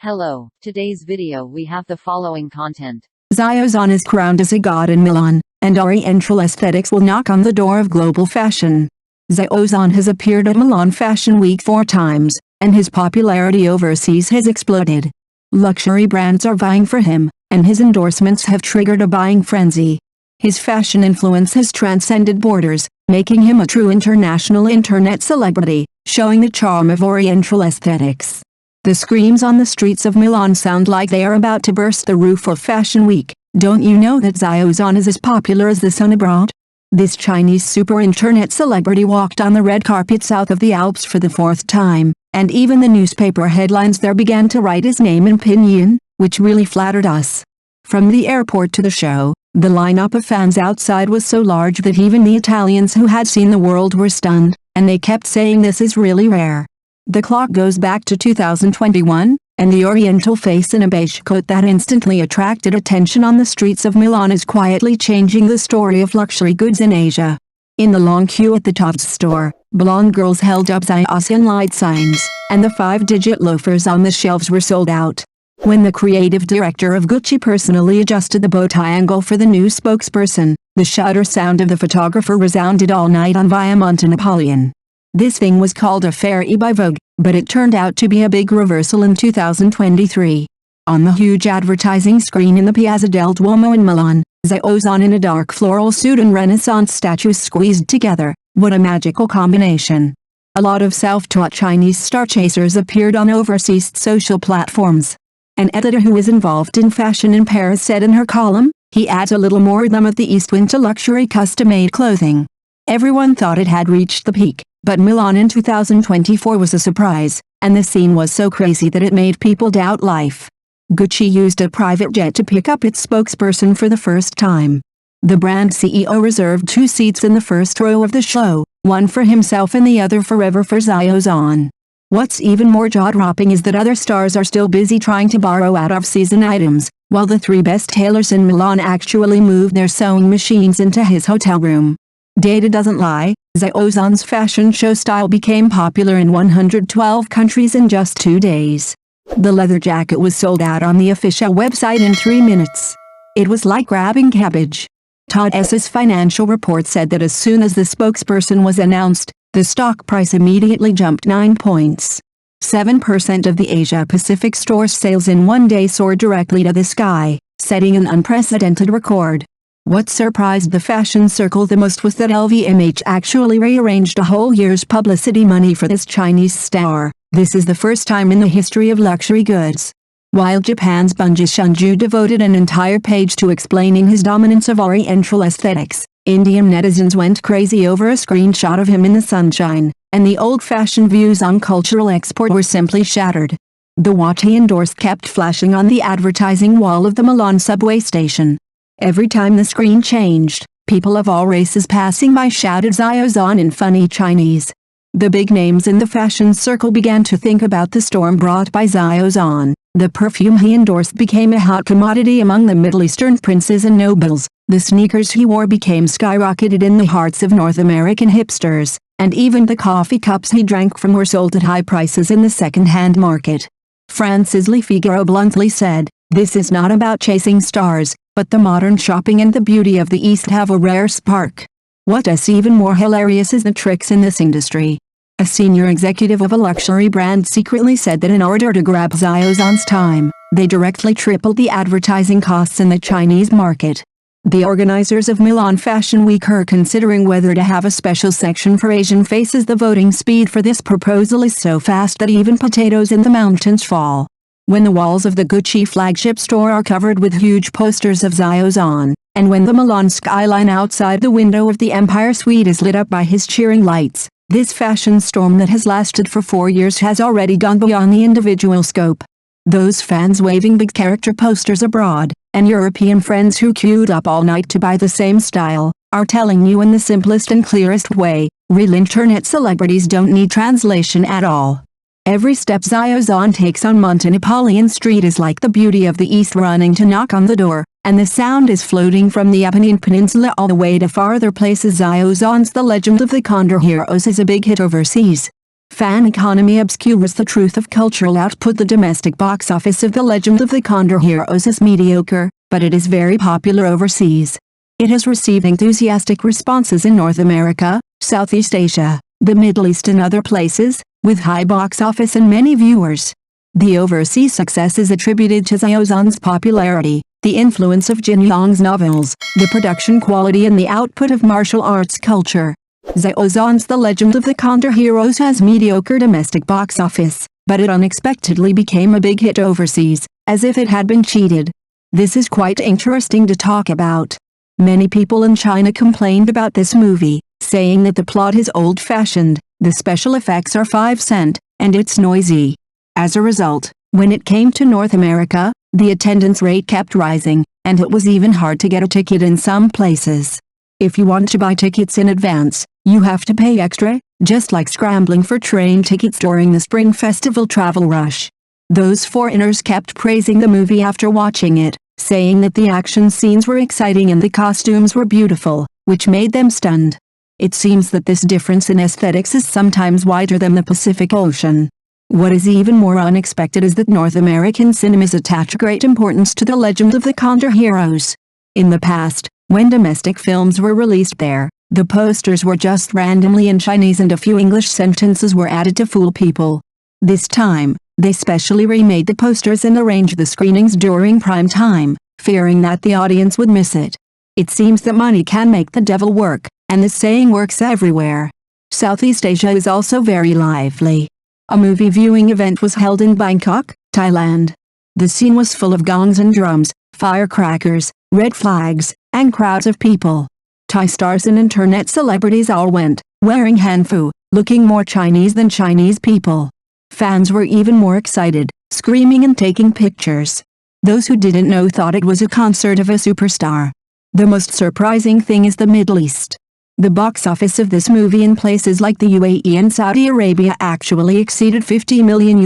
Hello, today's video we have the following content. Xiao Zhan is crowned as a god in Milan, and oriental aesthetics will knock on the door of global fashion. Xiao Zhan has appeared at Milan Fashion Week 4 times, and his popularity overseas has exploded. Luxury brands are vying for him, and his endorsements have triggered a buying frenzy. His fashion influence has transcended borders, making him a true international internet celebrity, showing the charm of oriental aesthetics. The screams on the streets of Milan sound like they are about to burst the roof of Fashion Week. Don't you know that Xiao Zhan is as popular as the sun abroad? This Chinese super internet celebrity walked on the red carpet south of the Alps for the 4th time, and even the newspaper headlines there began to write his name in pinyin, which really flattered us. From the airport to the show, the lineup of fans outside was so large that even the Italians who had seen the world were stunned, and they kept saying this is really rare. The clock goes back to 2021, and the oriental face in a beige coat that instantly attracted attention on the streets of Milan is quietly changing the story of luxury goods in Asia. In the long queue at the Topps store, blonde girls held up Xiao Zhan light signs, and the 5-digit loafers on the shelves were sold out. When the creative director of Gucci personally adjusted the bow tie angle for the new spokesperson, the shutter sound of the photographer resounded all night on Via Napoleon. This thing was called a fairy by Vogue, but it turned out to be a big reversal in 2023. On the huge advertising screen in the Piazza del Duomo in Milan, Xiao Zhan in a dark floral suit and Renaissance statues squeezed together. What a magical combination. A lot of self-taught Chinese star chasers appeared on overseas social platforms. An editor who is involved in fashion in Paris said in her column, he adds a little more rhythm of the East Wind to luxury custom-made clothing. Everyone thought it had reached the peak, but Milan in 2024 was a surprise, and the scene was so crazy that it made people doubt life. Gucci used a private jet to pick up its spokesperson for the first time. The brand CEO reserved 2 seats in the first row of the show, one for himself and the other forever for Xiao Zhan. What's even more jaw-dropping is that other stars are still busy trying to borrow out-of-season items, while the 3 best tailors in Milan actually moved their sewing machines into his hotel room. Data doesn't lie. Xiao Zhan's fashion show style became popular in 112 countries in just 2 days. The leather jacket was sold out on the official website in 3 minutes. It was like grabbing cabbage. Todd S.'s financial report said that as soon as the spokesperson was announced, the stock price immediately jumped 9 points. 7% of the Asia-Pacific store's sales in one day soared directly to the sky, setting an unprecedented record. What surprised the fashion circle the most was that LVMH actually rearranged a whole year's publicity money for this Chinese star. This is the first time in the history of luxury goods. While Japan's Bunji Shunju devoted an entire page to explaining his dominance of oriental aesthetics, Indian netizens went crazy over a screenshot of him in the sunshine, and the old-fashioned views on cultural export were simply shattered. The watch he endorsed kept flashing on the advertising wall of the Milan subway station. Every time the screen changed, people of all races passing by shouted Xiao Zhan in funny Chinese. The big names in the fashion circle began to think about the storm brought by Xiao Zhan. The perfume he endorsed became a hot commodity among the Middle Eastern princes and nobles. The sneakers he wore became skyrocketed in the hearts of North American hipsters, and even the coffee cups he drank from were sold at high prices in the second-hand market. Francis Le Figaro bluntly said, "This is not about chasing stars, but the modern shopping and the beauty of the East have a rare spark." What's even more hilarious is the tricks in this industry. A senior executive of a luxury brand secretly said that in order to grab Xiao Zhan's time, they directly tripled the advertising costs in the Chinese market. The organizers of Milan Fashion Week are considering whether to have a special section for Asian faces. The voting speed for this proposal is so fast that even potatoes in the mountains fall. When the walls of the Gucci flagship store are covered with huge posters of Xiao Zhan, and when the Milan skyline outside the window of the Empire Suite is lit up by his cheering lights, this fashion storm that has lasted for 4 years has already gone beyond the individual scope. Those fans waving big character posters abroad, and European friends who queued up all night to buy the same style, are telling you in the simplest and clearest way, real internet celebrities don't need translation at all. Every step Xiao Zhan takes on Napoleon Street is like the beauty of the East running to knock on the door, and the sound is floating from the Apennine Peninsula all the way to farther places. Xiao Zhan's The Legend of the Condor Heroes is a big hit overseas. Fan economy obscures the truth of cultural output. The domestic box office of The Legend of the Condor Heroes is mediocre, but it is very popular overseas. It has received enthusiastic responses in North America, Southeast Asia, the Middle East and other places, with high box office and many viewers. The overseas success is attributed to Xiao Zhan's popularity, the influence of Jin Yong's novels, the production quality and the output of martial arts culture. Xiao Zhan's The Legend of the Condor Heroes has mediocre domestic box office, but it unexpectedly became a big hit overseas, as if it had been cheated. This is quite interesting to talk about. Many people in China complained about this movie, saying that the plot is old-fashioned, the special effects are 5 cents, and it's noisy. As a result, when it came to North America, the attendance rate kept rising, and it was even hard to get a ticket in some places. If you want to buy tickets in advance, you have to pay extra, just like scrambling for train tickets during the Spring Festival travel rush. Those foreigners kept praising the movie after watching it, saying that the action scenes were exciting and the costumes were beautiful, which made them stunned. It seems that this difference in aesthetics is sometimes wider than the Pacific Ocean. What is even more unexpected is that North American cinemas attach great importance to The Legend of the Condor Heroes. In the past, when domestic films were released there, the posters were just randomly in Chinese and a few English sentences were added to fool people. This time, they specially remade the posters and arranged the screenings during prime time, fearing that the audience would miss it. It seems that money can make the devil work, and the saying works everywhere. Southeast Asia is also very lively. A movie viewing event was held in Bangkok, Thailand. The scene was full of gongs and drums, firecrackers, red flags, and crowds of people. Thai stars and internet celebrities all went, wearing hanfu, looking more Chinese than Chinese people. Fans were even more excited, screaming and taking pictures. Those who didn't know thought it was a concert of a superstar. The most surprising thing is the Middle East. The box office of this movie in places like the UAE and Saudi Arabia actually exceeded $50 million.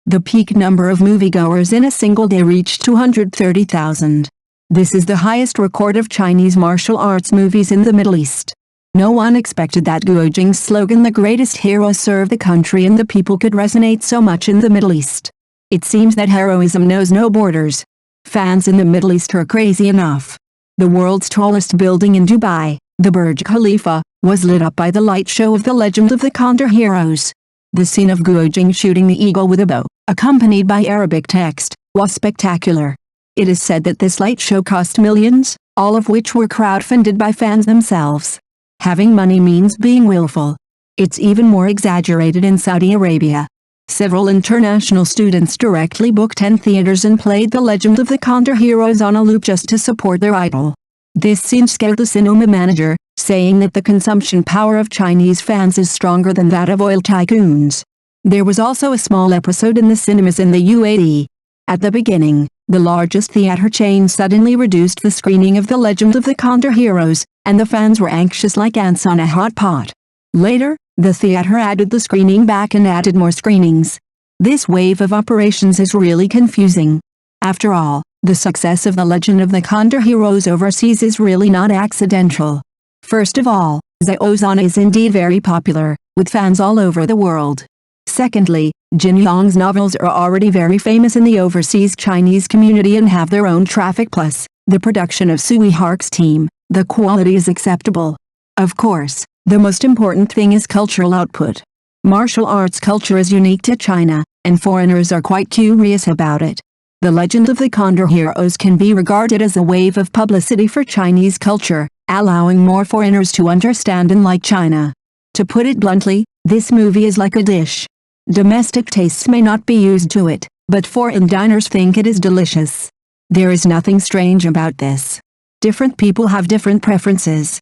The peak number of moviegoers in a single day reached 230,000. This is the highest record of Chinese martial arts movies in the Middle East. No one expected that Guo Jing's slogan "The greatest hero serve the country and the people" could resonate so much in the Middle East. It seems that heroism knows no borders. Fans in the Middle East are crazy enough. The world's tallest building in Dubai, the Burj Khalifa, was lit up by the light show of The Legend of the Condor Heroes. The scene of Guo Jing shooting the eagle with a bow, accompanied by Arabic text, was spectacular. It is said that this light show cost millions, all of which were crowdfunded by fans themselves. Having money means being willful. It's even more exaggerated in Saudi Arabia. Several international students directly booked 10 theaters and played The Legend of the Condor Heroes on a loop just to support their idol. This scene scared the cinema manager, saying that the consumption power of Chinese fans is stronger than that of oil tycoons. There was also a small episode in the cinemas in the UAE. At the beginning, the largest theater chain suddenly reduced the screening of The Legend of the Condor Heroes, and the fans were anxious like ants on a hot pot. Later, the theater added the screening back and added more screenings. This wave of operations is really confusing. After all, the success of The Legend of the Condor Heroes overseas is really not accidental. First of all, Xiao Zhan is indeed very popular, with fans all over the world. Secondly, Jin Yong's novels are already very famous in the overseas Chinese community and have their own traffic. Plus, the production of Sui Hark's team, the quality is acceptable. Of course, the most important thing is cultural output. Martial arts culture is unique to China, and foreigners are quite curious about it. The Legend of the Condor Heroes can be regarded as a wave of publicity for Chinese culture, allowing more foreigners to understand and like China. To put it bluntly, this movie is like a dish. Domestic tastes may not be used to it, but foreign diners think it is delicious. There is nothing strange about this. Different people have different preferences.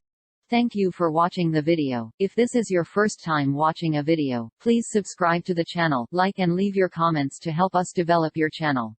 Thank you for watching the video. If this is your first time watching a video, please subscribe to the channel, like and leave your comments to help us develop your channel.